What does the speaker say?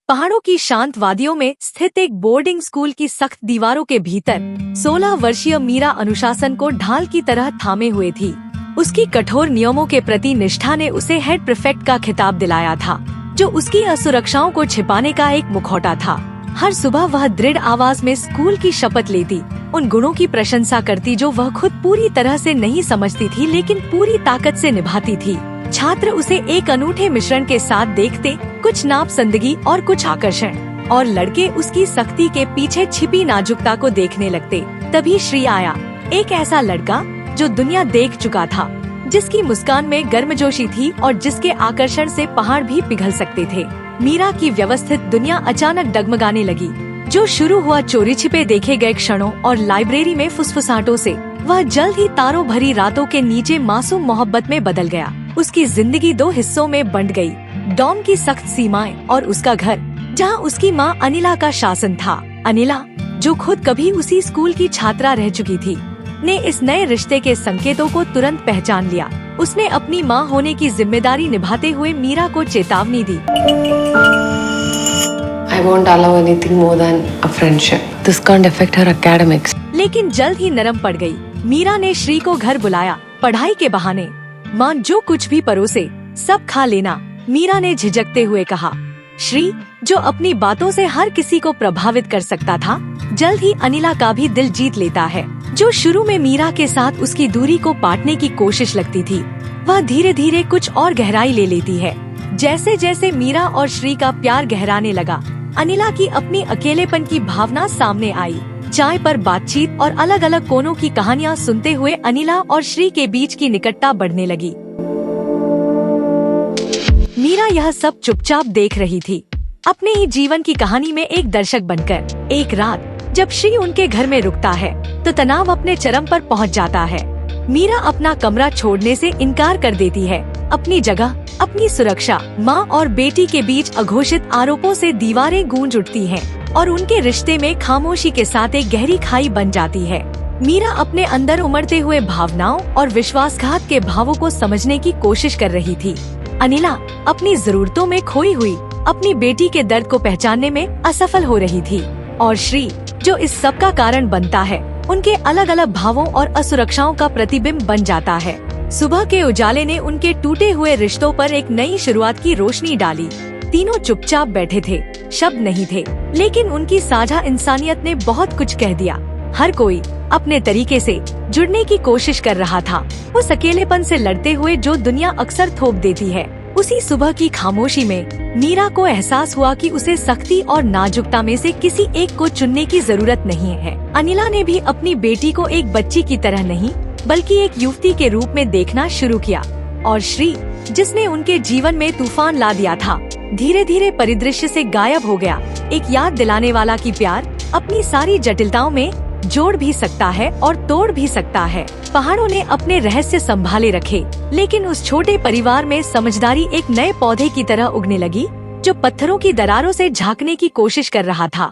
पहाड़ों की शांत वादियों में स्थित एक बोर्डिंग स्कूल की सख्त दीवारों के भीतर 16 वर्षीय मीरा अनुशासन को ढाल की तरह थामे हुए थी। उसकी कठोर नियमों के प्रति निष्ठा ने उसे हेड प्रीफेक्ट का खिताब दिलाया था, जो उसकी असुरक्षाओं को छिपाने का एक मुखौटा था। हर सुबह वह दृढ़ आवाज में स्कूल की शपथ लेती, उन गुणों की प्रशंसा करती जो वह खुद पूरी तरह से नहीं समझती थी लेकिन पूरी ताकत से निभाती थी। छात्र उसे एक अनूठे मिश्रण के साथ देखते, कुछ नापसंदगी और कुछ आकर्षण, और लड़के उसकी सख्ती के पीछे छिपी नाजुकता को देखने लगते। तभी श्री आया, एक ऐसा लड़का जो दुनिया देख चुका था, जिसकी मुस्कान में गर्मजोशी थी और जिसके आकर्षण से पहाड़ भी पिघल सकते थे। मीरा की व्यवस्थित दुनिया अचानक डगमगाने लगी। जो शुरू हुआ चोरी छिपे देखे गए क्षणों और लाइब्रेरी में फुसफुसाहटों से, वह जल्द ही तारों भरी रातों के नीचे मासूम मोहब्बत में बदल गया। उसकी जिंदगी दो हिस्सों में बंट गई, डॉम की सख्त सीमाएं और उसका घर, जहां उसकी मां अनिला का शासन था। अनिला, जो खुद कभी उसी स्कूल की छात्रा रह चुकी थी, ने इस नए रिश्ते के संकेतों को तुरंत पहचान लिया। उसने अपनी मां होने की जिम्मेदारी निभाते हुए मीरा को चेतावनी दी। I won't allow anything more than a friendship. This can't affect her academics. लेकिन जल्द ही नरम पड़ गई। मीरा ने श्री को घर बुलाया, पढ़ाई के बहाने। माँ जो कुछ भी परोसे सब खा लेना, मीरा ने झिझकते हुए कहा। श्री, जो अपनी बातों से हर किसी को प्रभावित कर सकता था, जल्द ही अनिला का भी दिल जीत लेता है। जो शुरू में मीरा के साथ उसकी दूरी को पाटने की कोशिश लगती थी, वह धीरे धीरे कुछ और गहराई ले लेती है। जैसे जैसे मीरा और श्री का प्यार गहराने लगा, अनिला की अपनी अकेलेपन की भावना सामने आई। चाय पर बातचीत और अलग अलग कोनों की कहानियां सुनते हुए अनिला और श्री के बीच की निकटता बढ़ने लगी। मीरा यह सब चुपचाप देख रही थी, अपने ही जीवन की कहानी में एक दर्शक बनकर। एक रात जब श्री उनके घर में रुकता है, तो तनाव अपने चरम पर पहुंच जाता है। मीरा अपना कमरा छोड़ने से इनकार कर देती है। अपनी जगह, अपनी सुरक्षा, माँ और बेटी के बीच अघोषित आरोपों से दीवारें गूंज उठती हैं और उनके रिश्ते में खामोशी के साथ एक गहरी खाई बन जाती है। मीरा अपने अंदर उमड़ते हुए भावनाओं और विश्वासघात के भावों को समझने की कोशिश कर रही थी। अनिला अपनी जरूरतों में खोई हुई अपनी बेटी के दर्द को पहचानने में असफल हो रही थी, और श्री, जो इस सब का कारण बनता है, उनके अलग अलग भावों और असुरक्षाओं का प्रतिबिंब बन जाता है। सुबह के उजाले ने उनके टूटे हुए रिश्तों पर एक नई शुरुआत की रोशनी डाली। तीनों चुपचाप बैठे थे, शब्द नहीं थे, लेकिन उनकी साझा इंसानियत ने बहुत कुछ कह दिया। हर कोई अपने तरीके से जुड़ने की कोशिश कर रहा था, उस अकेलेपन से लड़ते हुए जो दुनिया अक्सर थोप देती है। उसी सुबह की खामोशी में मीरा को एहसास हुआ कि उसे सख्ती और नाजुकता में से किसी एक को चुनने की जरूरत नहीं है। अनिला ने भी अपनी बेटी को एक बच्ची की तरह नहीं, बल्कि एक युवती के रूप में देखना शुरू किया, और श्री, जिसने उनके जीवन में तूफान ला दिया था, धीरे धीरे परिदृश्य से गायब हो गया। एक याद दिलाने वाला कि प्यार अपनी सारी जटिलताओं में जोड़ भी सकता है और तोड़ भी सकता है। पहाड़ों ने अपने रहस्य संभाले रखे, लेकिन उस छोटे परिवार में समझदारी एक नए पौधे की तरह उगने लगी, जो पत्थरों की दरारों से झांकने की कोशिश कर रहा था।